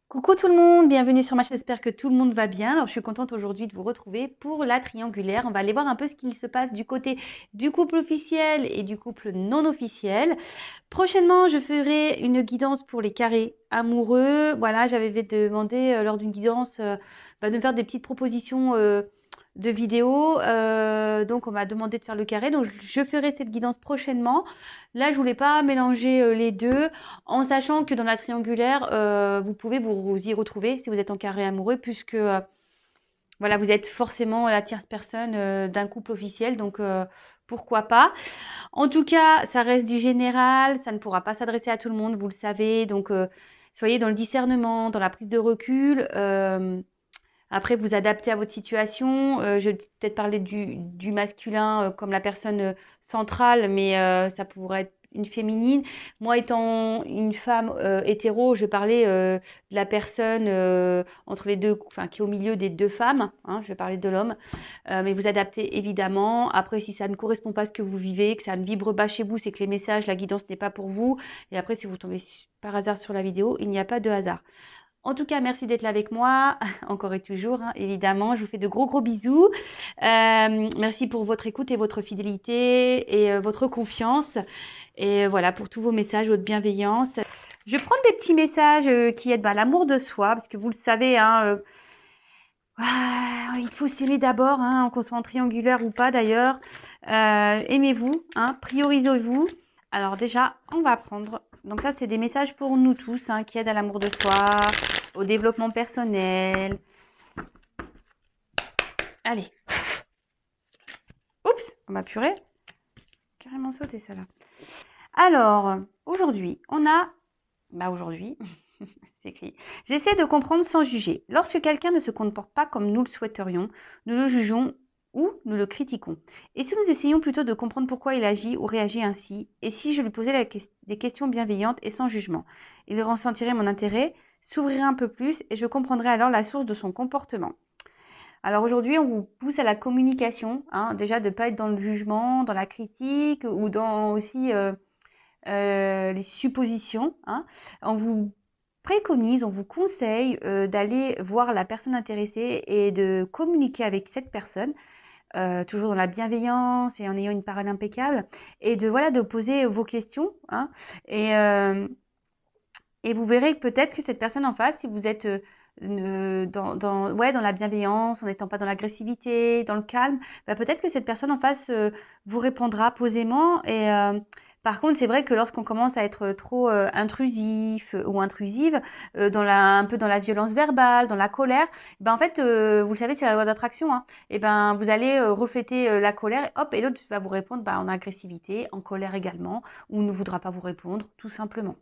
Coucou tout le monde, bienvenue sur ma chaîne, j'espère que tout le monde va bien. Alors je suis contente aujourd'hui de vous retrouver pour la triangulaire. On va aller voir un peu ce qu'il se passe du côté du couple officiel et du couple non officiel. Prochainement, je ferai une guidance pour les carrés amoureux. Voilà, j'avais demandé lors d'une guidance de me faire des petites propositions de vidéos. Donc on m'a demandé de faire le carré, donc je ferai cette guidance prochainement. Là, je voulais pas mélanger les deux, en sachant que dans la triangulaire, vous pouvez vous y retrouver si vous êtes en carré amoureux, puisque voilà, vous êtes forcément la tierce personne d'un couple officiel, donc pourquoi pas. En tout cas, ça reste du général, ça ne pourra pas s'adresser à tout le monde, vous le savez, donc soyez dans le discernement, dans la prise de recul. Après, vous adaptez à votre situation. Je vais peut-être parler du masculin comme la personne centrale, mais ça pourrait être une féminine. Moi, étant une femme hétéro, je parlais de la personne entre les deux, enfin, qui est au milieu des deux femmes. Hein, je vais parler de l'homme. Mais vous adaptez évidemment. Après, si ça ne correspond pas à ce que vous vivez, que ça ne vibre pas chez vous, c'est que les messages, la guidance n'est pas pour vous. Et après, si vous tombez par hasard sur la vidéo, il n'y a pas de hasard. En tout cas, merci d'être là avec moi, encore et toujours, hein, évidemment. Je vous fais de gros gros bisous. Merci pour votre écoute et votre fidélité et votre confiance. Et voilà, pour tous vos messages, votre bienveillance. Je prends des petits messages qui aident l'amour de soi, parce que vous le savez, hein, il faut s'aimer d'abord, hein, qu'on soit en triangulaire ou pas d'ailleurs. Aimez-vous, hein, priorisez-vous. Alors déjà, on va prendre. Donc ça, c'est des messages pour nous tous, hein, qui aident à l'amour de soi, au développement personnel. Allez. Oups, on m'a purée. Carrément sauté ça là. Alors, aujourd'hui, on a... aujourd'hui, c'est écrit. J'essaie de comprendre sans juger. Lorsque quelqu'un ne se comporte pas comme nous le souhaiterions, nous le jugeons ou nous le critiquons. Et si nous essayons plutôt de comprendre pourquoi il agit ou réagit ainsi, et si je lui posais des questions bienveillantes et sans jugement, il ressentirait mon intérêt, s'ouvrirait un peu plus et je comprendrais alors la source de son comportement. Alors aujourd'hui, on vous pousse à la communication, hein, déjà de ne pas être dans le jugement, dans la critique ou dans aussi les suppositions. Hein. On vous préconise, on vous conseille d'aller voir la personne intéressée et de communiquer avec cette personne, toujours dans la bienveillance et en ayant une parole impeccable, et de poser vos questions. Hein, et, euh, et vous verrez que peut-être que cette personne en face, si vous êtes dans la bienveillance, en n'étant pas dans l'agressivité, dans le calme, peut-être que cette personne en face vous répondra posément. Et par contre, c'est vrai que lorsqu'on commence à être trop intrusif ou intrusive, un peu dans la violence verbale, dans la colère, en fait, vous le savez, c'est la loi d'attraction. Hein, et vous allez refléter la colère, et hop, et l'autre va vous répondre en agressivité, en colère également, ou ne voudra pas vous répondre, tout simplement.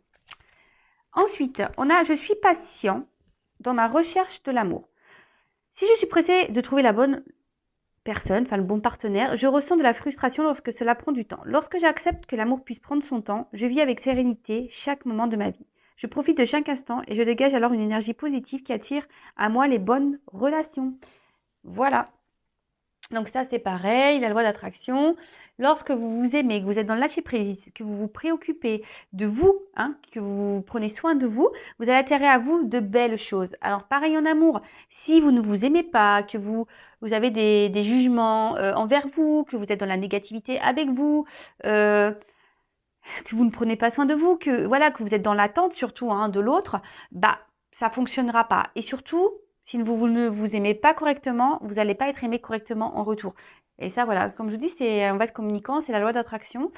Ensuite, on a « Je suis patient dans ma recherche de l'amour. Si je suis pressée de trouver la bonne personne, enfin le bon partenaire, je ressens de la frustration lorsque cela prend du temps. Lorsque j'accepte que l'amour puisse prendre son temps, je vis avec sérénité chaque moment de ma vie. Je profite de chaque instant et je dégage alors une énergie positive qui attire à moi les bonnes relations. » Voilà. Donc ça, c'est pareil, la loi d'attraction. Lorsque vous vous aimez, que vous êtes dans le lâcher-prise, que vous vous préoccupez de vous, hein, que vous prenez soin de vous, vous allez attirer à vous de belles choses. Alors pareil en amour, si vous ne vous aimez pas, que vous avez des jugements envers vous, que vous êtes dans la négativité avec vous, que vous ne prenez pas soin de vous, que vous êtes dans l'attente surtout de l'autre, ça fonctionnera pas. Et surtout, si vous ne vous aimez pas correctement, vous n'allez pas être aimé correctement en retour. Et ça, voilà, comme je vous dis, c'est en vase communicant, c'est la loi d'attraction.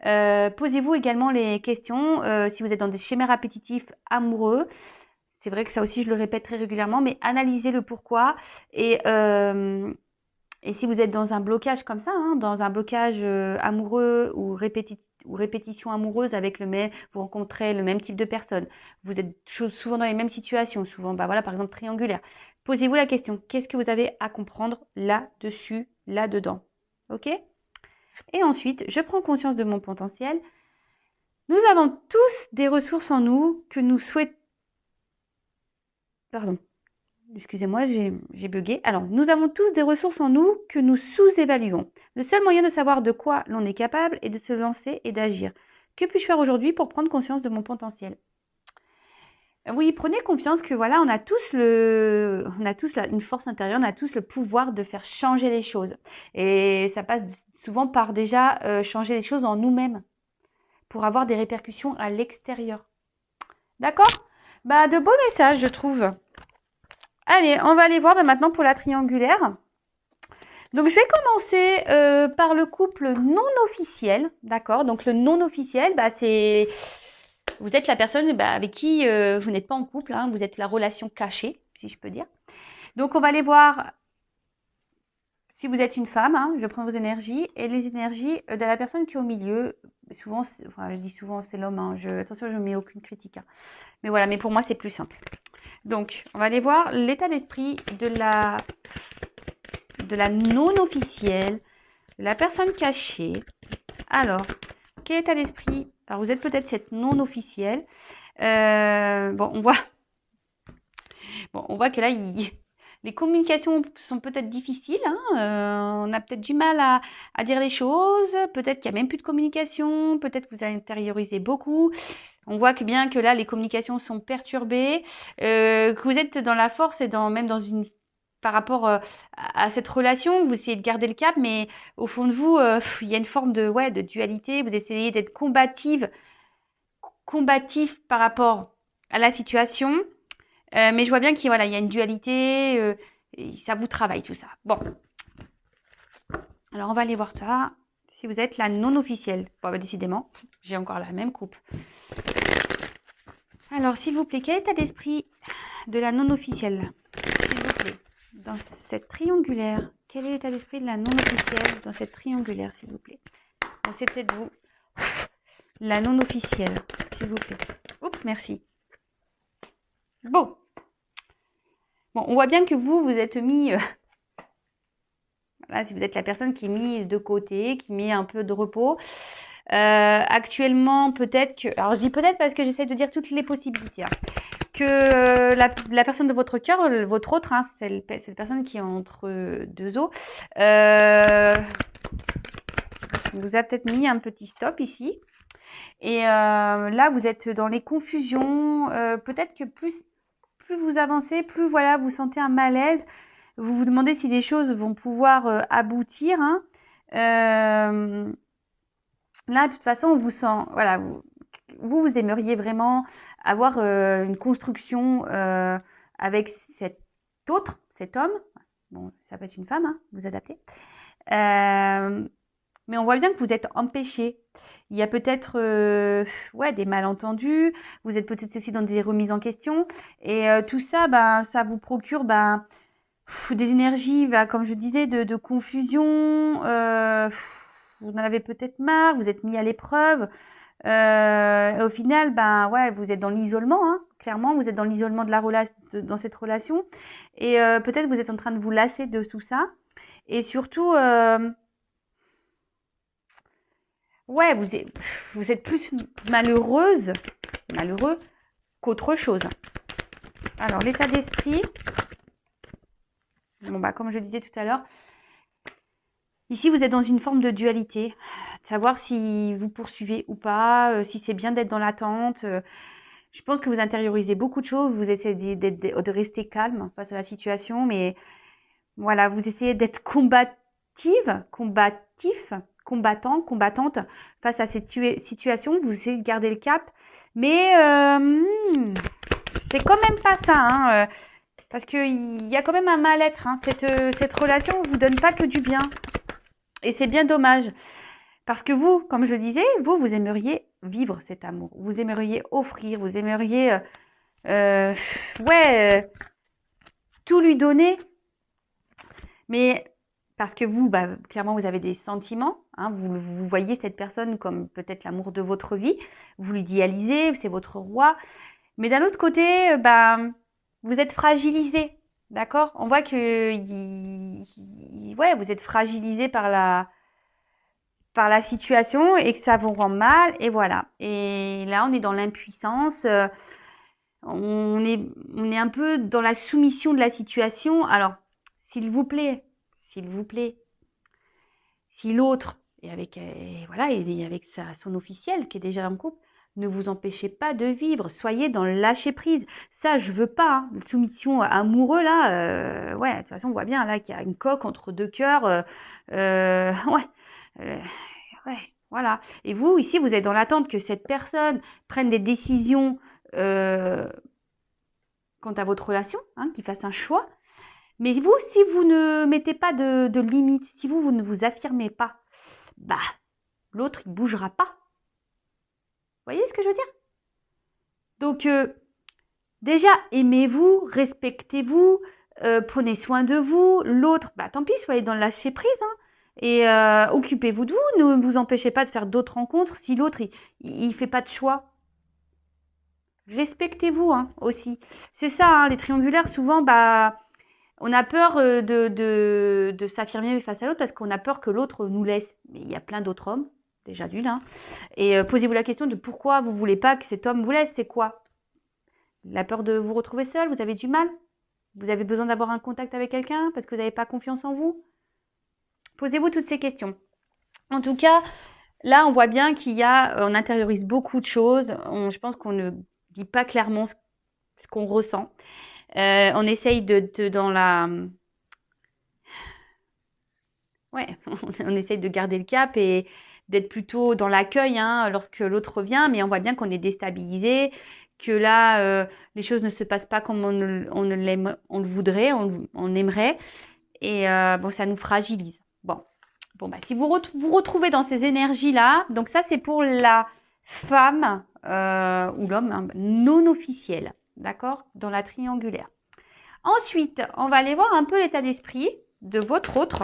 Posez-vous également les questions si vous êtes dans des schémas répétitifs amoureux. C'est vrai que ça aussi, je le répète très régulièrement, mais analysez le pourquoi. Et si vous êtes dans un blocage comme ça, hein, dans un blocage amoureux ou répétition amoureuse avec vous rencontrez le même type de personne, vous êtes souvent dans les mêmes situations, souvent, par exemple, triangulaire. Posez-vous la question, qu'est-ce que vous avez à comprendre là-dessus, là-dedans? Ok? Et ensuite, je prends conscience de mon potentiel. Nous avons tous des ressources en nous que nous souhaitons... Pardon. Excusez-moi, j'ai bugué. Alors, nous avons tous des ressources en nous que nous sous-évaluons. Le seul moyen de savoir de quoi l'on est capable est de se lancer et d'agir. Que puis-je faire aujourd'hui pour prendre conscience de mon potentiel? Oui, prenez confiance que voilà, on a tous une force intérieure, on a tous le pouvoir de faire changer les choses. Et ça passe souvent par déjà changer les choses en nous-mêmes pour avoir des répercussions à l'extérieur. D'accord? Bah, de beaux messages, je trouve. Allez, on va aller voir maintenant pour la triangulaire. Donc, je vais commencer par le couple non officiel. D'accord? Donc, le non officiel, bah, c'est vous êtes la personne avec qui vous n'êtes pas en couple, hein, vous êtes la relation cachée, si je peux dire. Donc, on va aller voir si vous êtes une femme, hein, je prends vos énergies, et les énergies de la personne qui est au milieu. Souvent, enfin, je dis souvent c'est l'homme, hein, attention, je ne mets aucune critique. Hein. Mais voilà, mais pour moi, c'est plus simple. Donc, on va aller voir l'état d'esprit de la non officielle, de la personne cachée. Alors, quel état d'esprit? Alors, vous êtes peut-être cette non officielle. Bon, on voit que là, les communications sont peut-être difficiles. Hein, on a peut-être du mal à dire les choses. Peut-être qu'il n'y a même plus de communication. Peut-être que vous intériorisez beaucoup. On voit que bien que là, les communications sont perturbées. Que vous êtes dans la force et même dans une... Par rapport à cette relation, vous essayez de garder le cap, mais au fond de vous, il y a une forme de dualité. Vous essayez d'être combatif par rapport à la situation. Mais je vois bien qu'il voilà, il y a une dualité, et ça vous travaille tout ça. Bon, alors on va aller voir ça. Si vous êtes la non officielle. Bon, bah, décidément, j'ai encore la même coupe. Alors, s'il vous plaît, quel état d'esprit de la non officielle? S'il vous plaît, dans cette triangulaire, quel est l'état d'esprit de la non officielle dans cette triangulaire, s'il vous plaît? Bon, c'est peut-être vous. La non officielle, s'il vous plaît. Oups, merci. Bon. Bon, on voit bien que vous êtes mis... Voilà, si vous êtes la personne qui est mise de côté, qui met un peu de repos. Actuellement, peut-être que... Alors, je dis peut-être parce que j'essaie de dire toutes les possibilités. Hein, que la personne de votre cœur, votre autre, hein, cette personne qui est entre deux os, vous a peut-être mis un petit stop ici. Et là, vous êtes dans les confusions. Peut-être que plus vous avancez, plus voilà, vous sentez un malaise. Vous vous demandez si les choses vont pouvoir aboutir. Hein. Là, de toute façon, on vous sent, voilà, vous aimeriez vraiment avoir une construction avec cet homme. Bon, ça peut être une femme, hein, vous adaptez. Mais on voit bien que vous êtes empêché. Il y a peut-être des malentendus. Vous êtes peut-être aussi dans des remises en question. Et tout ça, ça vous procure des énergies, comme je disais, de confusion. Vous en avez peut-être marre. Vous êtes mis à l'épreuve. Et au final, vous êtes dans l'isolement. Hein. Clairement, vous êtes dans l'isolement dans cette relation. Et peut-être vous êtes en train de vous lasser de tout ça. Et surtout... vous êtes plus malheureux qu'autre chose. Alors, l'état d'esprit, comme je disais tout à l'heure, ici, vous êtes dans une forme de dualité, de savoir si vous poursuivez ou pas, si c'est bien d'être dans l'attente. Je pense que vous intériorisez beaucoup de choses, vous essayez de rester calme face à la situation, mais voilà, vous essayez d'être combattante face à cette situation. Vous essayez de garder le cap, mais c'est quand même pas ça, hein, parce qu'il y a quand même un mal-être. Hein, cette relation ne vous donne pas que du bien, et c'est bien dommage, parce que vous, comme je le disais, vous aimeriez vivre cet amour, vous aimeriez offrir, vous aimeriez tout lui donner, mais parce que vous, clairement, vous avez des sentiments. Hein, vous voyez cette personne comme peut-être l'amour de votre vie. Vous l'idéalisez, c'est votre roi. Mais d'un autre côté, vous êtes fragilisé. D'accord? On voit que vous êtes fragilisé par la situation et que ça vous rend mal. Et voilà. Et là, on est dans l'impuissance. On est un peu dans la soumission de la situation. Alors, s'il vous plaît, si l'autre est avec, il est avec son officiel qui est déjà en couple, ne vous empêchez pas de vivre. Soyez dans le lâcher prise. Ça, je veux pas. Hein. Soumission amoureux, là, ouais, de toute façon, on voit bien là qu'il y a une coque entre deux cœurs. Ouais, euh, ouais, voilà. Et vous, ici, vous êtes dans l'attente que cette personne prenne des décisions quant à votre relation, hein, qu'il fasse un choix. Mais vous, si vous ne mettez pas de limite, si vous ne vous affirmez pas, bah, l'autre, il bougera pas. Vous voyez ce que je veux dire? Donc, déjà, aimez-vous, respectez-vous, prenez soin de vous. L'autre, bah, tant pis, soyez dans le lâcher prise, hein, et occupez-vous de vous. Ne vous empêchez pas de faire d'autres rencontres si l'autre, il fait pas de choix. Respectez-vous, hein, aussi. C'est ça, hein, les triangulaires, souvent, bah, on a peur de s'affirmer face à l'autre parce qu'on a peur que l'autre nous laisse. Mais il y a plein d'autres hommes, déjà d'une, hein. Et posez-vous la question de pourquoi vous voulez pas que cet homme vous laisse. C'est quoi? La peur de vous retrouver seul? Vous avez du mal? Vous avez besoin d'avoir un contact avec quelqu'un parce que vous n'avez pas confiance en vous? Posez-vous toutes ces questions. En tout cas, là, on voit bien on intériorise beaucoup de choses. Je pense qu'on ne dit pas clairement ce qu'on ressent. On essaye dans la... Ouais, on essaye de garder le cap et d'être plutôt dans l'accueil, hein, lorsque l'autre revient, mais on voit bien qu'on est déstabilisé, que là, les choses ne se passent pas comme on le voudrait, on aimerait, et bon, ça nous fragilise. Bon, bah, si vous vous retrouvez dans ces énergies-là, donc ça, c'est pour la femme ou l'homme, hein, non officiel, d'accord, dans la triangulaire. Ensuite, on va aller voir un peu l'état d'esprit de votre autre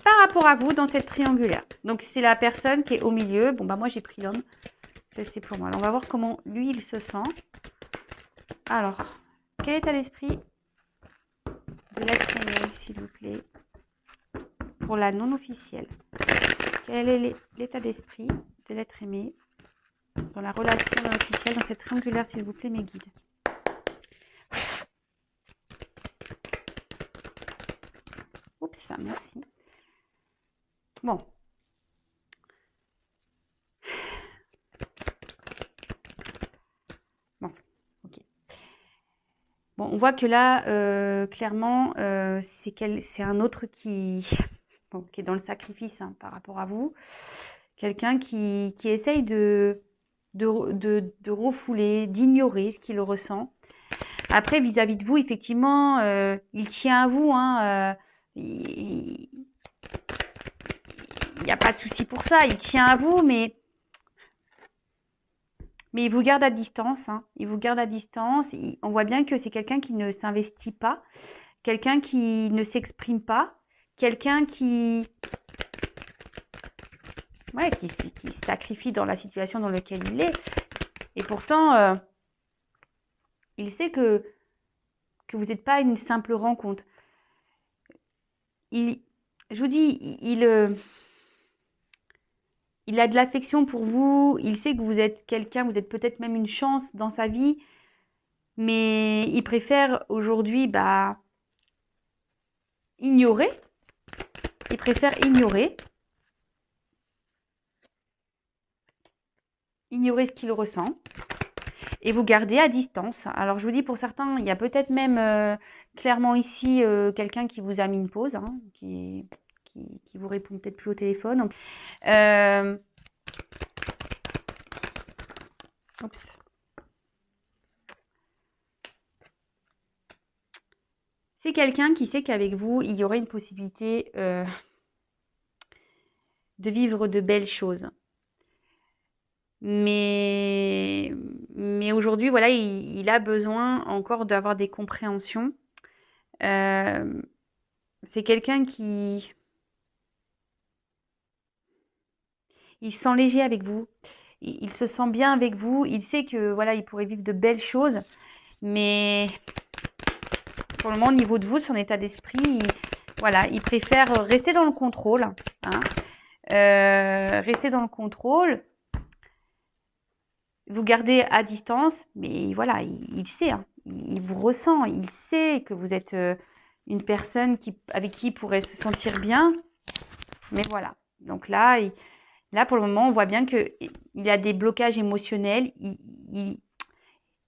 par rapport à vous dans cette triangulaire. Donc, c'est la personne qui est au milieu. Bon, bah moi, j'ai pris l'homme. Ça, c'est pour moi. Alors, on va voir comment lui, il se sent. Alors, quel état d'esprit de l'être aimé, s'il vous plaît, pour la non officielle? Quel est l'état d'esprit de l'être aimé dans la relation non officielle, dans cette triangulaire, s'il vous plaît, mes guides? Oups, merci. Bon. Bon, ok. Bon, on voit que là, clairement, c'est un autre qui est dans le sacrifice, hein, par rapport à vous. Quelqu'un qui essaye de refouler, d'ignorer ce qu'il ressent. Après, vis-à-vis de vous, effectivement, il tient à vous, hein, il n'y a pas de souci pour ça, il tient à vous, mais il vous garde à distance, hein. Il vous garde à distance. On voit bien que c'est quelqu'un qui ne s'investit pas, quelqu'un qui ne s'exprime pas, quelqu'un qui se sacrifie dans la situation dans laquelle il est. Et pourtant, il sait que vous n'êtes pas une simple rencontre. Je vous dis, il a de l'affection pour vous, il sait que vous êtes quelqu'un, vous êtes peut-être même une chance dans sa vie, mais il préfère aujourd'hui ignorer. Il préfère ignorer ce qu'il ressent et vous garder à distance. Alors je vous dis, pour certains, il y a peut-être même clairement ici quelqu'un qui vous a mis une pause, hein, qui vous répond peut-être plus au téléphone. Oups. C'est quelqu'un qui sait qu'avec vous, il y aurait une possibilité de vivre de belles choses. Mais aujourd'hui, voilà, il a besoin encore d'avoir des compréhensions. C'est quelqu'un qui... Il se sent léger avec vous. Il se sent bien avec vous. Il sait que, voilà, il pourrait vivre de belles choses. Mais pour le moment, au niveau de vous, de son état d'esprit, voilà, il préfère rester dans le contrôle, hein. Rester dans le contrôle, vous gardez à distance, mais voilà, il sait, hein, il vous ressent, il sait que vous êtes une personne avec qui il pourrait se sentir bien. Mais voilà, donc là, Là, pour le moment, on voit bien qu'il a des blocages émotionnels.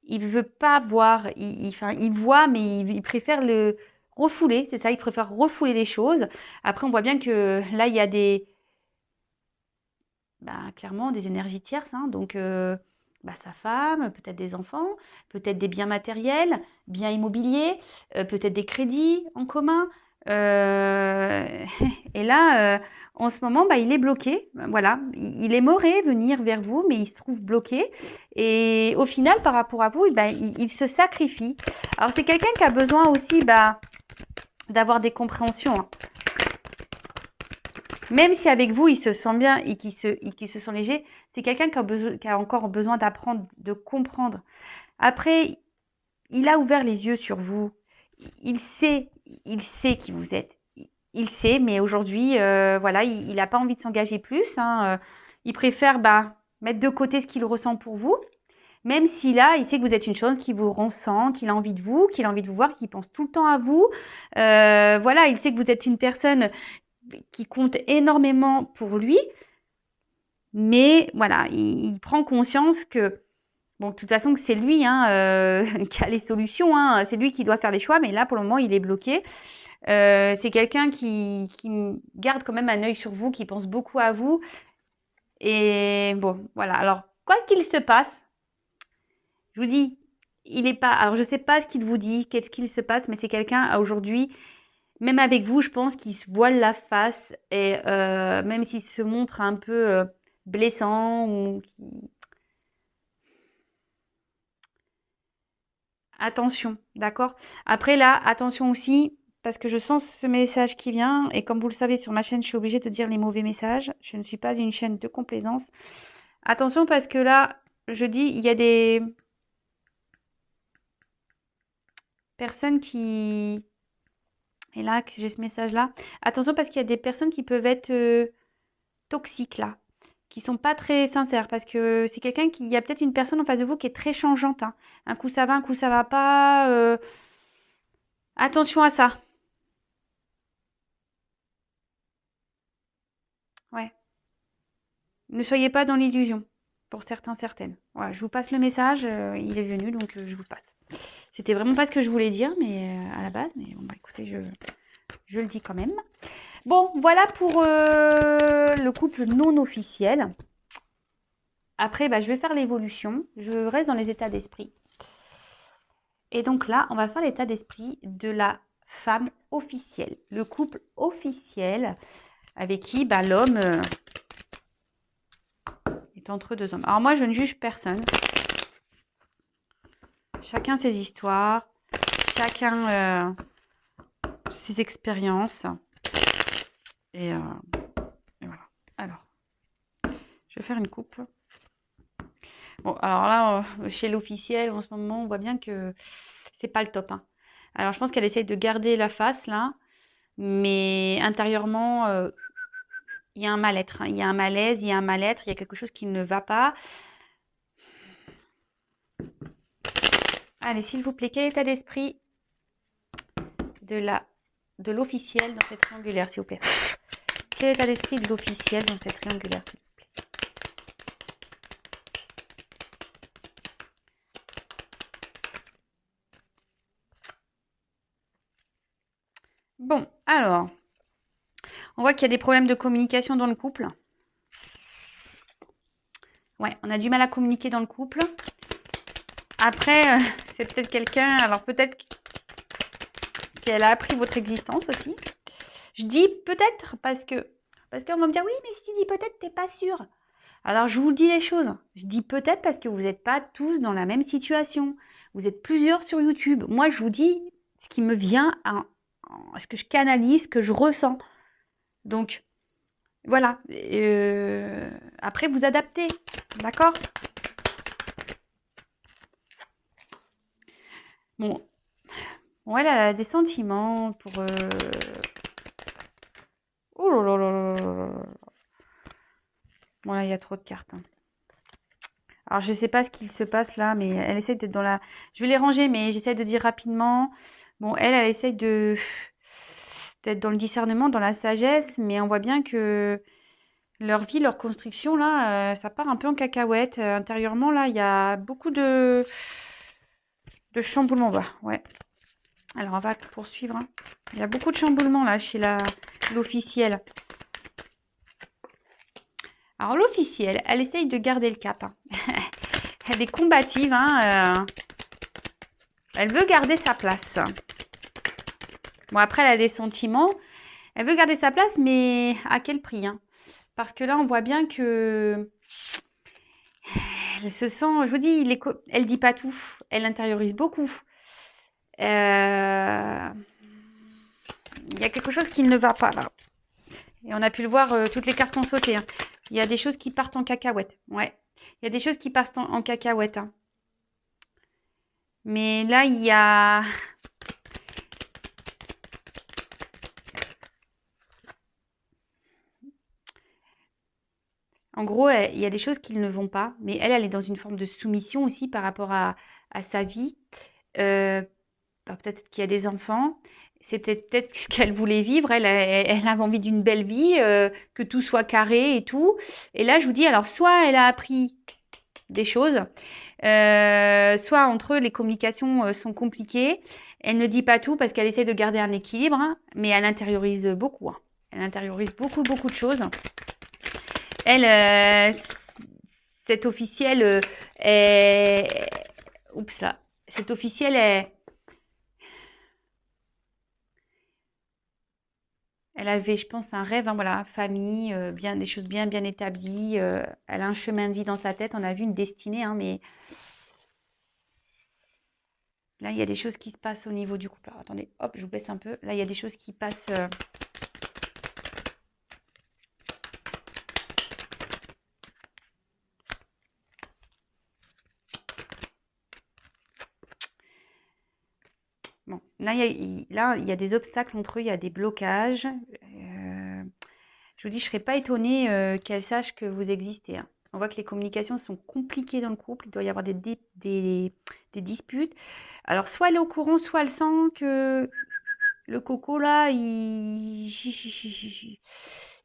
Il veut pas voir. Enfin, il voit, mais il préfère le refouler. C'est ça, il préfère refouler les choses. Après, on voit bien que là, il y a clairement des énergies tierces, hein. Donc, sa femme, peut-être des enfants, peut-être des biens matériels, biens immobiliers, peut-être des crédits en commun. Euh, et là, en ce moment, il est bloqué. Voilà, il aimerait venir vers vous, mais il se trouve bloqué. Et au final, par rapport à vous, il se sacrifie. Alors, c'est quelqu'un qui a besoin aussi d'avoir des compréhensions, hein. Même si avec vous, il se sent bien et qu'il se sent léger, c'est quelqu'un qui a encore besoin d'apprendre, de comprendre. Après, il a ouvert les yeux sur vous. Il sait, il sait qui vous êtes. Il sait, mais aujourd'hui, voilà, il n'a pas envie de s'engager plus, hein. Il préfère mettre de côté ce qu'il ressent pour vous. Même si là, il sait que vous êtes une chose qui vous ressent, qu'il a envie de vous, qu'il a envie de vous voir, qu'il pense tout le temps à vous. Voilà, il sait que vous êtes une personne qui compte énormément pour lui. Mais voilà, il prend conscience que, bon, de toute façon, que c'est lui, hein, qui a les solutions, hein. C'est lui qui doit faire les choix, mais là, pour le moment, il est bloqué. C'est quelqu'un qui garde quand même un œil sur vous, qui pense beaucoup à vous. Et bon, voilà. Alors, quoi qu'il se passe, je vous dis, il est pas. Alors, je sais pas ce qu'il vous dit, qu'est-ce qu'il se passe, mais c'est quelqu'un aujourd'hui, même avec vous, je pense qu'il se voile la face et même s'il se montre un peu blessant ou attention, d'accord? Après là, attention aussi, parce que je sens ce message qui vient, et comme vous le savez, sur ma chaîne, je suis obligée de dire les mauvais messages. Je ne suis pas une chaîne de complaisance. Attention parce que là, je dis, il y a des personnes qui... Et là, que j'ai ce message-là. Attention parce qu'il y a des personnes qui peuvent être toxiques là, qui sont pas très sincères, parce que c'est quelqu'un qui... Il y a peut-être une personne en face de vous qui est très changeante, hein. Un coup ça va, un coup ça va pas. Attention à ça. Ouais. Ne soyez pas dans l'illusion, pour certains, certaines. Voilà, je vous passe le message, il est venu, donc je vous le passe. C'était vraiment pas ce que je voulais dire, mais à la base, mais bon, écoutez, je le dis quand même. Bon, voilà pour le couple non officiel. Après, je vais faire l'évolution. Je reste dans les états d'esprit. Et donc là, on va faire l'état d'esprit de la femme officielle. Le couple officiel avec qui l'homme est entre deux hommes. Alors moi, je ne juge personne. Chacun ses histoires, chacun ses expériences. Et voilà. Alors, je vais faire une coupe. Bon, alors là, chez l'officiel, en ce moment, on voit bien que c'est pas le top, hein. Alors, je pense qu'elle essaye de garder la face, là. Mais intérieurement, il y a un mal-être, hein. Il y a un malaise, il y a un mal-être, il y a quelque chose qui ne va pas. Allez, s'il vous plaît, quel état d'esprit de l'officiel dans cette triangulaire, s'il vous plaît? Quel état d'esprit de l'officiel dans cette triangulaire, s'il vous plaît? Bon, alors, on voit qu'il y a des problèmes de communication dans le couple. Ouais, on a du mal à communiquer dans le couple. Après, c'est peut-être quelqu'un, alors peut-être qu'elle a appris votre existence aussi. Je dis peut-être parce qu'on va me dire, oui, mais si tu dis peut-être, t'es pas sûr. Alors, je vous dis les choses. Je dis peut-être parce que vous n'êtes pas tous dans la même situation. Vous êtes plusieurs sur YouTube. Moi, je vous dis ce qui me vient, ce que je canalise, ce que je ressens. Donc, voilà. Après, vous adaptez. D'accord? Bon. Bon, elle a des sentiments pour... Oh là là là là là là. Bon, là, il y a trop de cartes, hein. Alors, je ne sais pas ce qu'il se passe là, mais elle essaie d'être dans la... Je vais les ranger, mais j'essaie de dire rapidement. Bon, elle essaie d'être dans le discernement, dans la sagesse, mais on voit bien que Leur vie, leur construction, là, ça part un peu en cacahuète. Intérieurement, là, il y a beaucoup de chamboulements. Bah, ouais. Alors, on va poursuivre, hein. Il y a beaucoup de chamboulements, là, chez l'officielle. Alors, l'officielle, elle essaye de garder le cap, hein. Elle est combative, hein. Elle veut garder sa place. Bon, après, elle a des sentiments. Elle veut garder sa place, mais à quel prix, hein? Parce que là, on voit bien que elle se sent, je vous dis, elle dit pas tout. Elle intériorise beaucoup. Il y a quelque chose qui ne va pas là. Et on a pu le voir, toutes les cartes ont sauté, hein. Il y a des choses qui partent en cacahuète. Ouais. Il y a des choses qui partent en cacahuète, hein. Mais là, il y a... En gros, il y a des choses qui ne vont pas. Mais elle est dans une forme de soumission aussi par rapport à sa vie. Peut-être qu'il y a des enfants. C'est peut-être ce qu'elle voulait vivre. Elle avait envie d'une belle vie, que tout soit carré et tout. Et là, je vous dis, alors, soit elle a appris des choses, soit entre eux, les communications sont compliquées. Elle ne dit pas tout parce qu'elle essaie de garder un équilibre, hein, mais elle intériorise beaucoup, hein. Elle intériorise beaucoup, beaucoup de choses. Elle, cette officielle est... Oups là. Cette officielle est... Elle avait, je pense, un rêve, hein, voilà, famille, bien, des choses bien, bien établies. Elle a un chemin de vie dans sa tête. On a vu une destinée, hein, mais là, il y a des choses qui se passent au niveau du couple. Alors, attendez, hop, je vous baisse un peu. Là, il y a des choses qui passent. Bon, là, il y a des obstacles entre eux, il y a des blocages. Je vous dis, je ne serais pas étonnée qu'elle sache que vous existez, hein. On voit que les communications sont compliquées dans le couple. Il doit y avoir des disputes. Alors, soit elle est au courant, soit elle sent que le coco, là, il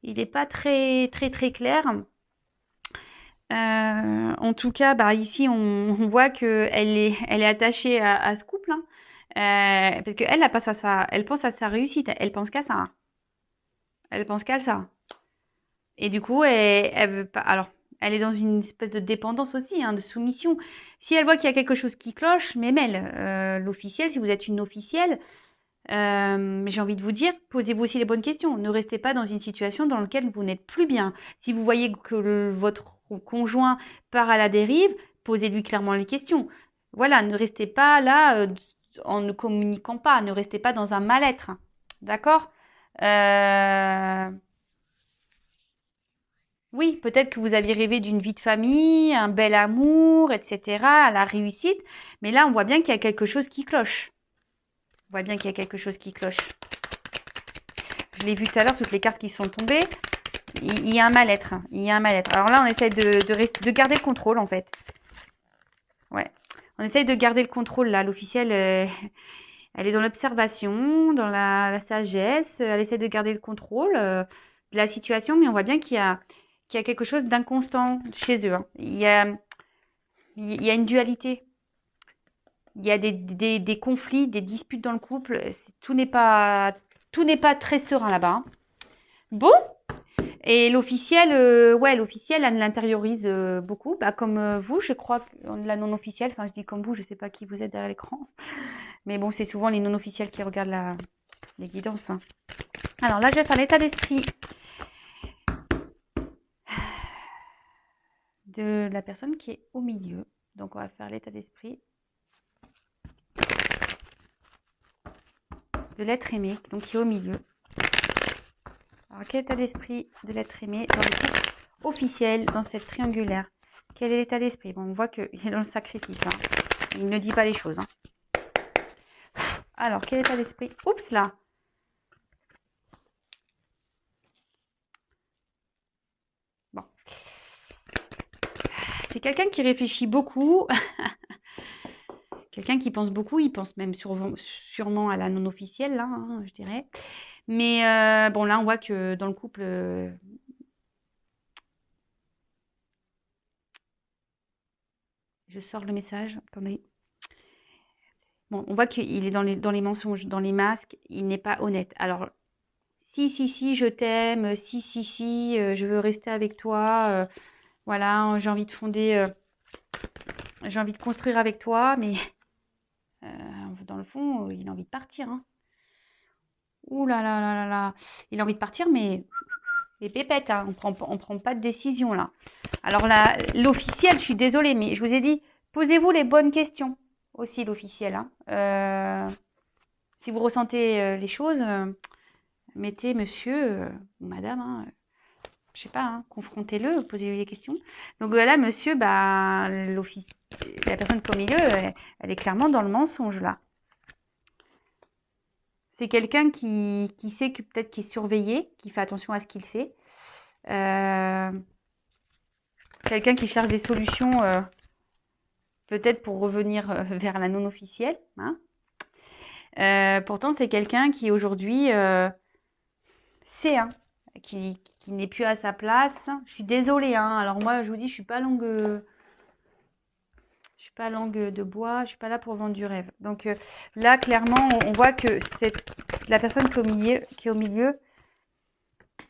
n'est pas très, très, très clair. En tout cas, bah, ici, on voit qu'elle est attachée à ce couple, hein. Parce qu'elle elle pense à sa réussite. Elle pense qu'à ça, hein. Elle pense qu'à ça. Et du coup, elle veut pas. Alors, elle est dans une espèce de dépendance aussi, hein, de soumission. Si elle voit qu'il y a quelque chose qui cloche, même elle, l'officielle, si vous êtes une officielle, j'ai envie de vous dire, posez-vous aussi les bonnes questions. Ne restez pas dans une situation dans laquelle vous n'êtes plus bien. Si vous voyez que votre conjoint part à la dérive, posez-lui clairement les questions. Voilà, ne restez pas là en ne communiquant pas. Ne restez pas dans un mal-être. D'accord? Euh, Oui, peut-être que vous aviez rêvé d'une vie de famille, un bel amour, etc., la réussite. Mais là, on voit bien qu'il y a quelque chose qui cloche. On voit bien qu'il y a quelque chose qui cloche. Je l'ai vu tout à l'heure, toutes les cartes qui sont tombées. Il y a un mal-être, hein. Il y a un mal-être. Alors là, on essaie de garder le contrôle, en fait. Ouais. On essaye de garder le contrôle, là. L'officielle, elle est dans l'observation, dans la sagesse. Elle essaie de garder le contrôle de la situation, mais on voit bien qu'il y a quelque chose d'inconstant chez eux, hein. Il y a une dualité. Il y a des conflits, des disputes dans le couple. Tout n'est pas très serein là-bas, hein. Bon, et l'officiel, ouais, l'officiel, elle l'intériorise beaucoup, bah, comme vous, je crois, la non officielle. Enfin, je dis comme vous, je ne sais pas qui vous êtes derrière l'écran. Mais bon, c'est souvent les non officiels qui regardent les guidances, hein. Alors là, je vais faire l'état d'esprit de la personne qui est au milieu. Donc, on va faire l'état d'esprit de l'être aimé, donc qui est au milieu. Alors, quel état d'esprit de l'être aimé dans le couple officiel, dans cette triangulaire? Quel est l'état d'esprit? Bon, on voit qu'il est dans le sacrifice, hein. Il ne dit pas les choses, hein. Alors, quel état d'esprit? Oups, là. Bon. C'est quelqu'un qui réfléchit beaucoup. Quelqu'un qui pense beaucoup. Il pense même sûrement à la non-officielle, là, hein, je dirais. Mais bon, là, on voit que dans le couple, je sors le message. Attendez. Bon, on voit qu'il est dans les mensonges, dans les masques. Il n'est pas honnête. Alors, si, je t'aime. Si, je veux rester avec toi. Voilà, j'ai envie de fonder, j'ai envie de construire avec toi. Mais dans le fond, il a envie de partir. Hein. Ouh là là là là là. Il a envie de partir, mais les pépettes, hein, on prend pas de décision là. Alors là, l'officiel, je suis désolée, mais je vous ai dit, posez-vous les bonnes questions aussi, l'officiel. Hein. Si vous ressentez les choses, mettez monsieur ou madame, hein, je sais pas, hein, confrontez-le, posez-lui les questions. Donc là, monsieur, bah, la personne qui est au milieu, elle est clairement dans le mensonge là. C'est quelqu'un qui sait que peut-être qu'il est surveillé, qui fait attention à ce qu'il fait. Quelqu'un qui cherche des solutions, peut-être pour revenir vers la non-officielle. Hein. Pourtant, c'est quelqu'un qui aujourd'hui sait, hein, qui n'est plus à sa place. Je suis désolée. Hein. Alors moi, je vous dis, je suis pas langue de bois, je suis pas là pour vendre du rêve. Donc là, clairement, on voit que la personne qui est au milieu,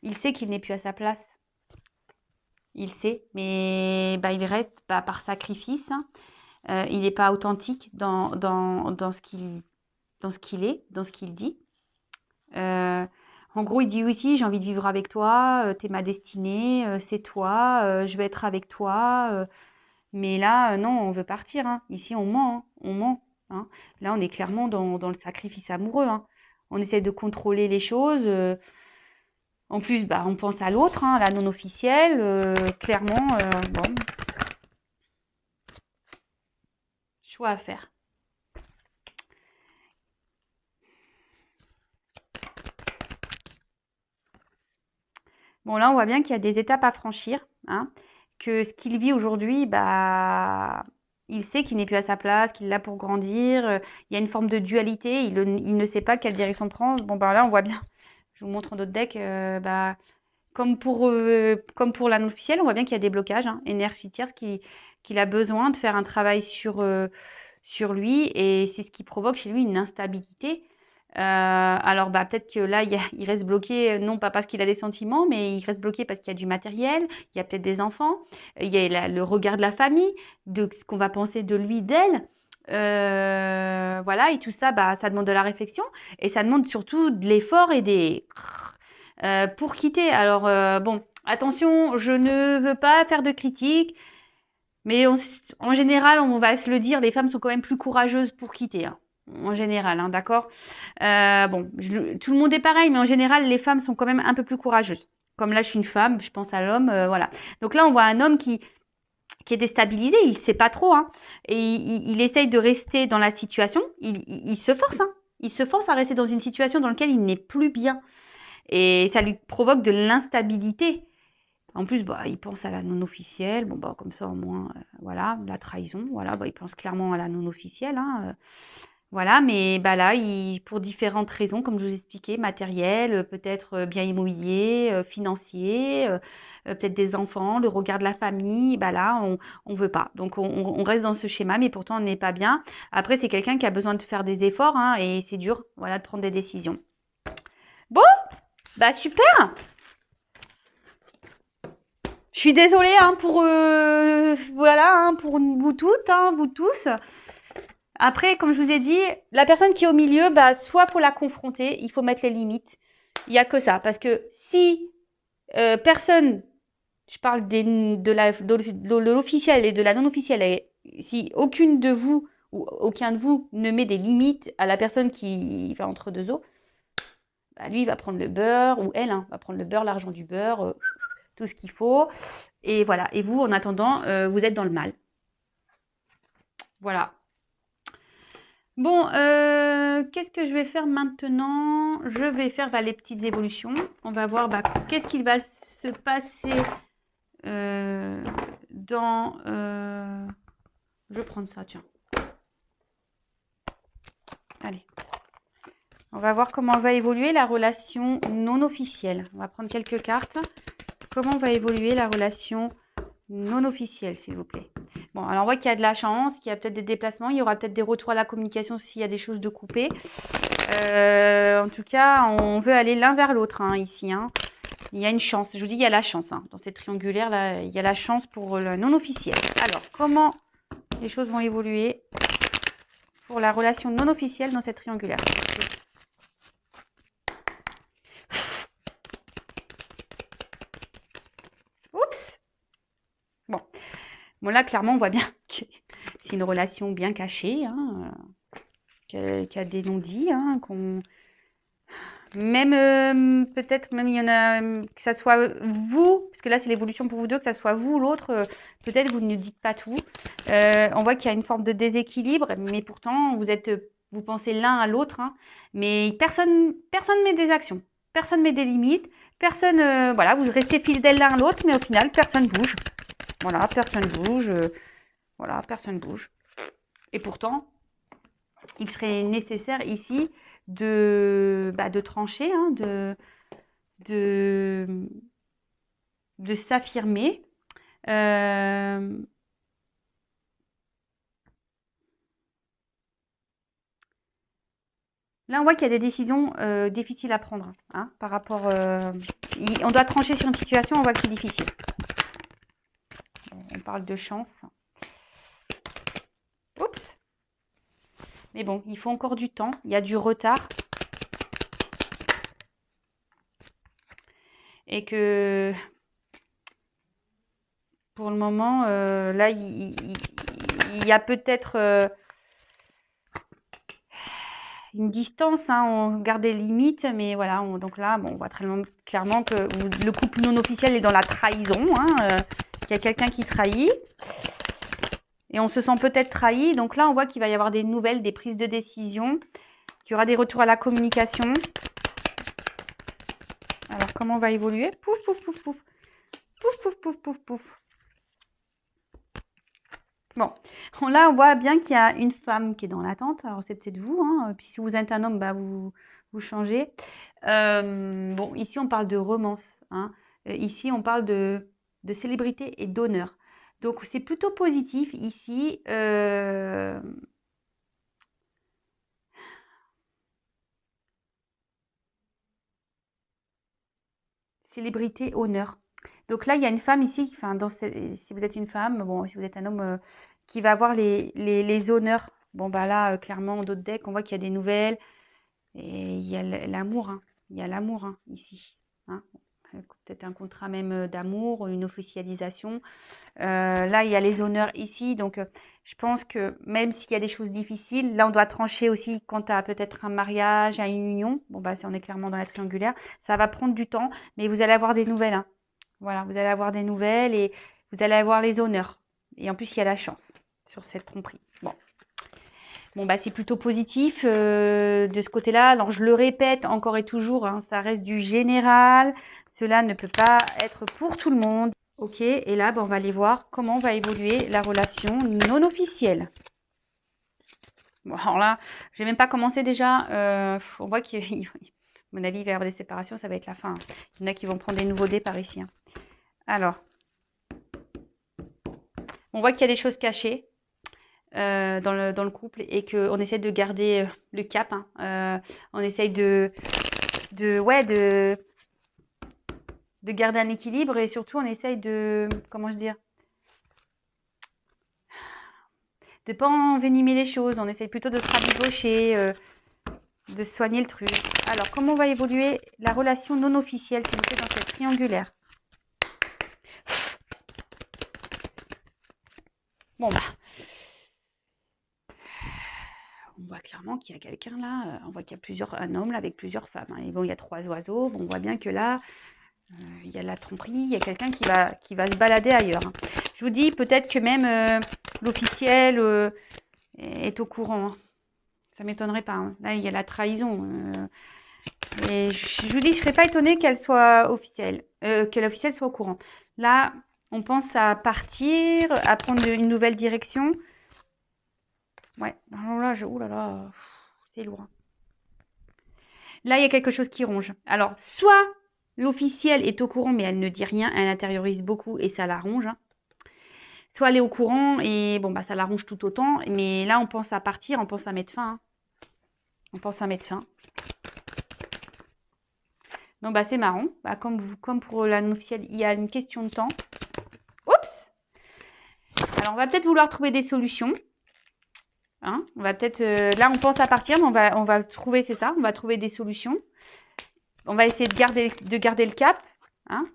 il sait qu'il n'est plus à sa place. Il sait, mais bah, il reste par sacrifice. Hein. Il n'est pas authentique dans ce qu'il est, dans ce qu'il dit. En gros, il dit oui, si, j'ai envie de vivre avec toi, t'es ma destinée, c'est toi, je vais être avec toi. Mais là, non, on veut partir. Hein. Ici, on ment. Hein. On ment. Hein. Là, on est clairement dans le sacrifice amoureux. Hein. On essaie de contrôler les choses. En plus, bah, on pense à l'autre, hein, la non officielle. Clairement, bon, choix à faire. Bon, là, on voit bien qu'il y a des étapes à franchir. Hein. Que ce qu'il vit aujourd'hui, bah, il sait qu'il n'est plus à sa place, qu'il est là pour grandir. Il y a une forme de dualité. Il ne sait pas quelle direction prendre. Bon, bah là, on voit bien. Je vous montre d'autres decks. Bah, comme pour la non-officielle, on voit bien qu'il y a des blocages hein, énergétiques, qu'il a besoin de faire un travail sur lui. Et c'est ce qui provoque chez lui une instabilité. Alors bah, peut-être que là, il reste bloqué, non pas parce qu'il a des sentiments, mais il reste bloqué parce qu'il y a du matériel, il y a peut-être des enfants, il y a le regard de la famille, de ce qu'on va penser de lui, d'elle. Voilà, et tout ça, bah, ça demande de la réflexion et ça demande surtout de l'effort et pour quitter. Alors, bon, attention, je ne veux pas faire de critiques, mais en général, on va se le dire, les femmes sont quand même plus courageuses pour quitter. Hein. En général, hein, d'accord. Bon, tout le monde est pareil, mais en général, les femmes sont quand même un peu plus courageuses. Comme là, je suis une femme, je pense à l'homme, voilà. Donc là, on voit un homme qui est déstabilisé, il ne sait pas trop, hein, et il essaye de rester dans la situation. Il se force, hein. Il se force à rester dans une situation dans laquelle il n'est plus bien, et ça lui provoque de l'instabilité. En plus, bah, il pense à la non officielle. Bon, bah, comme ça, au moins, voilà, la trahison. Voilà, bah, il pense clairement à la non officielle. Hein, voilà, mais bah là, pour différentes raisons, comme je vous expliquais, matériel, peut-être bien immobilier, financier, peut-être des enfants, le regard de la famille, bah là, on veut pas. Donc, on reste dans ce schéma, mais pourtant, on n'est pas bien. Après, c'est quelqu'un qui a besoin de faire des efforts, hein, et c'est dur, voilà, de prendre des décisions. Bon, bah super! Je suis désolée hein, voilà, hein, pour vous toutes, hein, vous tous. Après, comme je vous ai dit, la personne qui est au milieu, bah, soit faut la confronter, il faut mettre les limites. Il n'y a que ça. Parce que si personne, je parle de l'officiel et de la non-officielle, et si aucune de vous ou aucun de vous ne met des limites à la personne qui va entre deux eaux, bah, lui, il va prendre le beurre, ou elle hein, va prendre le beurre, l'argent du beurre, tout ce qu'il faut. Et voilà. Et vous, en attendant, vous êtes dans le mal. Voilà. Bon, qu'est-ce que je vais faire maintenant? Je vais faire les petites évolutions. On va voir qu'est-ce qu'il va se passer dans... Je vais prendre ça, tiens. Allez. On va voir comment va évoluer la relation non officielle. On va prendre quelques cartes. Comment va évoluer la relation non officielle, s'il vous plaît? Bon, alors on voit qu'il y a de la chance, qu'il y a peut-être des déplacements, il y aura peut-être des retours à la communication s'il y a des choses de coupées. En tout cas, on veut aller l'un vers l'autre hein, ici. Hein. Il y a une chance. Je vous dis, il y a la chance. Hein. Dans cette triangulaire, là, il y a la chance pour le non officiel. Alors, comment les choses vont évoluer pour la relation non officielle dans cette triangulaire? Oups. Bon, là, clairement, on voit bien que c'est une relation bien cachée, hein, qui a des non-dits, hein, même peut-être même il y en a que ça soit vous, parce que là c'est l'évolution pour vous deux, que ça soit vous ou l'autre, peut-être vous ne dites pas tout. On voit qu'il y a une forme de déséquilibre, mais pourtant vous pensez l'un à l'autre, hein, mais personne met des actions, personne met des limites, personne, voilà, vous restez fidèles l'un à l'autre, mais au final personne bouge. Voilà, personne bouge, voilà, personne bouge. Et pourtant, il serait nécessaire ici de trancher, hein, de s'affirmer. Là, on voit qu'il y a des décisions difficiles à prendre hein, par rapport. On doit trancher sur une situation, on voit que c'est difficile. On parle de chance. Oups. Mais bon, il faut encore du temps. Il y a du retard. Et que pour le moment, là, il y a peut-être une distance, hein, on garde des limites, mais voilà, donc là, bon, on voit très clairement que le couple non officiel est dans la trahison, hein, qu'il y a quelqu'un qui trahit, et on se sent peut-être trahi, donc là, on voit qu'il va y avoir des nouvelles, des prises de décision, qu'il y aura des retours à la communication. Alors, comment on va évoluer? Pouf, pouf, pouf, pouf, pouf, pouf, pouf, pouf, pouf. Bon, là, on voit bien qu'il y a une femme qui est dans l'attente. Alors, c'est peut-être vous. Hein. Puis, si vous êtes un homme, bah, vous changez. Bon, ici, on parle de romance. Hein. Ici, on parle de célébrité et d'honneur. Donc, c'est plutôt positif ici. Célébrité, honneur. Donc là, il y a une femme ici, enfin, si vous êtes une femme, bon, si vous êtes un homme, qui va avoir les honneurs. Bon, bah là, clairement, d'autres decks, on voit qu'il y a des nouvelles. Et il y a l'amour, hein. Il y a l'amour hein, ici. Hein. Peut-être un contrat même d'amour, une officialisation. Là, il y a les honneurs ici. Donc, je pense que même s'il y a des choses difficiles, là, on doit trancher aussi quant à peut-être un mariage, à une union. Bon, bah, on est clairement dans la triangulaire. Ça va prendre du temps, mais vous allez avoir des nouvelles. Hein. Voilà, vous allez avoir des nouvelles et vous allez avoir les honneurs. Et en plus, il y a la chance sur cette tromperie. Bon, bah, c'est plutôt positif de ce côté-là. Alors, je le répète encore et toujours, hein, ça reste du général. Cela ne peut pas être pour tout le monde. Ok, et là, bah, on va aller voir comment va évoluer la relation non officielle. Bon, alors là, je n'ai même pas commencé déjà. On voit qu'à mon avis, il va y avoir des séparations, ça va être la fin. Il y en a qui vont prendre des nouveaux dés par ici. Hein. Alors, on voit qu'il y a des choses cachées. Dans le couple et qu'on essaie de garder le cap. Hein. On essaye de garder un équilibre et surtout on essaye de, comment je dire, de pas envenimer les choses. On essaye plutôt de se rabibocher, de soigner le truc. Alors, comment va évoluer la relation non officielle, s'il vous plaît, dans cette triangulaire? Bon, bah, on voit clairement qu'il y a quelqu'un là, on voit qu'il y a un homme là avec plusieurs femmes. Hein. Et bon, il y a 3 oiseaux, bon, on voit bien que là, il y a la tromperie, il y a quelqu'un qui va se balader ailleurs. Hein. Je vous dis, peut-être que même l'officiel est au courant. Hein. Ça ne m'étonnerait pas. Hein. Là, il y a la trahison. Et je vous dis, je ne serais pas étonnée qu'elle soit officielle, que l'officiel soit au courant. Là, on pense à partir, à prendre une nouvelle direction. Ouais, alors là, ouh là là, c'est lourd. Là, il y a quelque chose qui ronge. Alors, soit l'officiel est au courant, mais elle ne dit rien, elle intériorise beaucoup et ça la ronge. Hein. soit elle est au courant et bon, bah, ça l'arrange tout autant. Mais là, on pense à partir, on pense à mettre fin, hein. On pense à mettre fin. Donc, bah, c'est marrant. Bah, comme pour la non-officielle, il y a une question de temps. Oups! Alors, on va peut-être vouloir trouver des solutions. Hein, on va peut-être... là, on pense à partir, mais on va trouver, c'est ça, on va trouver des solutions. On va essayer de garder le cap. Hein.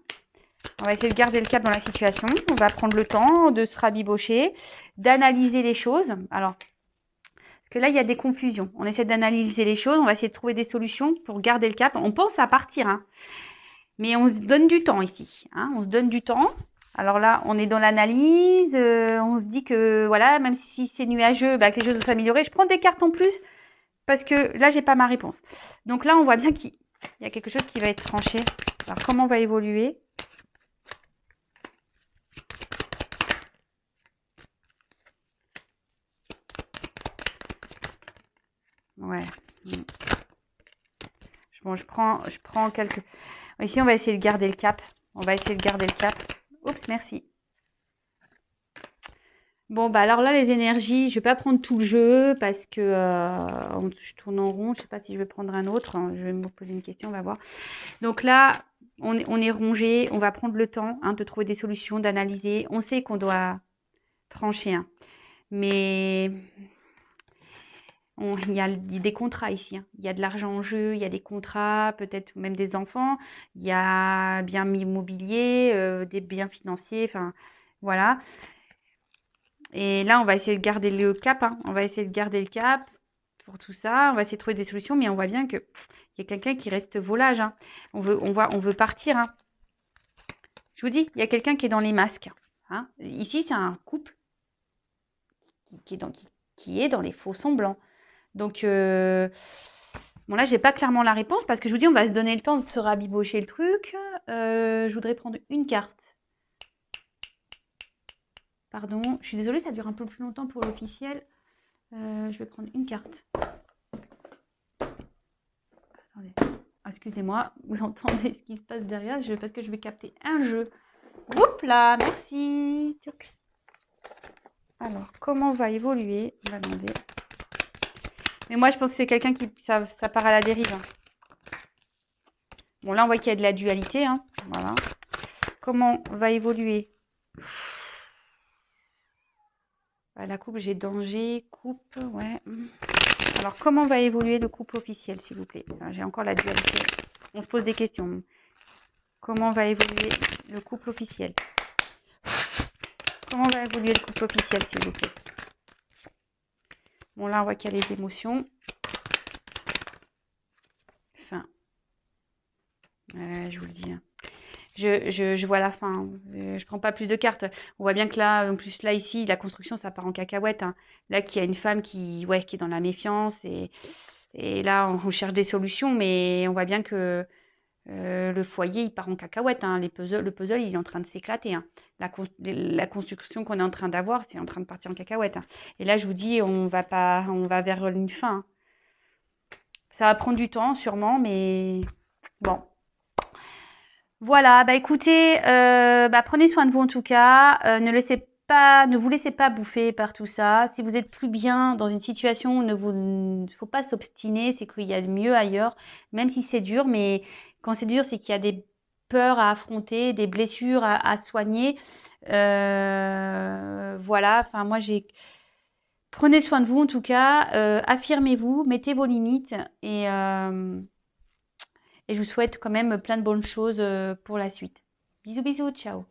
On va essayer de garder le cap dans la situation. On va prendre le temps de se rabibocher, d'analyser les choses. Alors, parce que là, il y a des confusions. On essaie d'analyser les choses. On va essayer de trouver des solutions pour garder le cap. On pense à partir, hein. Mais on se donne du temps ici. Hein. On se donne du temps. Alors là, on est dans l'analyse. On se dit que, voilà, même si c'est nuageux, bah, que les choses vont s'améliorer. Je prends des cartes en plus parce que là, j'ai pas ma réponse. Donc là, on voit bien qu'il y a quelque chose qui va être tranché. Alors, comment on va évoluer ? Ouais. Bon, je prends quelques... Ici, on va essayer de garder le cap. On va essayer de garder le cap. Oups, merci. Bon, bah alors là, les énergies, je vais pas prendre tout le jeu parce que je tourne en rond. Je sais pas si je vais prendre un autre. Je vais me poser une question, on va voir. Donc là, on est rongé. On va prendre le temps, hein, de trouver des solutions, d'analyser. On sait qu'on doit trancher, hein. Mais il y a des contrats ici, hein. Il y a de l'argent en jeu, il y a des contrats, peut-être même des enfants. Il y a bien immobilier, des biens financiers. Enfin, voilà. Et là, on va essayer de garder le cap, hein. On va essayer de garder le cap pour tout ça. On va essayer de trouver des solutions, mais on voit bien que il y a quelqu'un qui reste volage, hein. On veut partir, hein. Je vous dis, il y a quelqu'un qui est dans les masques, hein. Ici, c'est un couple qui est dans les faux semblants. Donc, bon là, j'ai pas clairement la réponse parce que je vous dis, on va se donner le temps de se rabibocher le truc. Je voudrais prendre une carte. Pardon, je suis désolée, ça dure un peu plus longtemps pour l'officiel. Je vais prendre une carte. Attendez. Excusez-moi, vous entendez ce qui se passe derrière parce que je vais capter un jeu. Oups là, merci. Alors, comment va évoluer? On va demander. Mais moi, je pense que c'est quelqu'un qui... Ça part à la dérive, hein. Bon, là, on voit qu'il y a de la dualité, hein. Voilà. Comment va évoluer? La coupe, j'ai danger, coupe, ouais. Alors, comment va évoluer le couple officiel, s'il vous plaît? J'ai encore la dualité. On se pose des questions. Comment va évoluer le couple officiel? Comment va évoluer le couple officiel, s'il vous plaît? Bon, là, on voit qu'il y a les émotions. Fin. Je vous le dis, hein. Je vois la fin. Je prends pas plus de cartes. On voit bien que là, en plus là ici, la construction, ça part en cacahuète, hein. Là, qu'il y a une femme qui est dans la méfiance et là, on cherche des solutions, mais on voit bien que le foyer, il part en cacahuète, hein. Le puzzle, il est en train de s'éclater, hein. La construction qu'on est en train d'avoir, c'est en train de partir en cacahuète, hein. Et là, je vous dis, on va vers une fin, hein. Ça va prendre du temps, sûrement, mais bon. Voilà, bah écoutez, prenez soin de vous en tout cas. Ne vous laissez pas bouffer par tout ça. Si vous êtes plus bien dans une situation, il ne faut pas s'obstiner, c'est qu'il y a mieux ailleurs, même si c'est dur, mais quand c'est dur, c'est qu'il y a des peurs à affronter, des blessures à soigner. Voilà, enfin moi prenez soin de vous en tout cas, affirmez-vous, mettez vos limites et je vous souhaite quand même plein de bonnes choses pour la suite. Bisous bisous, ciao.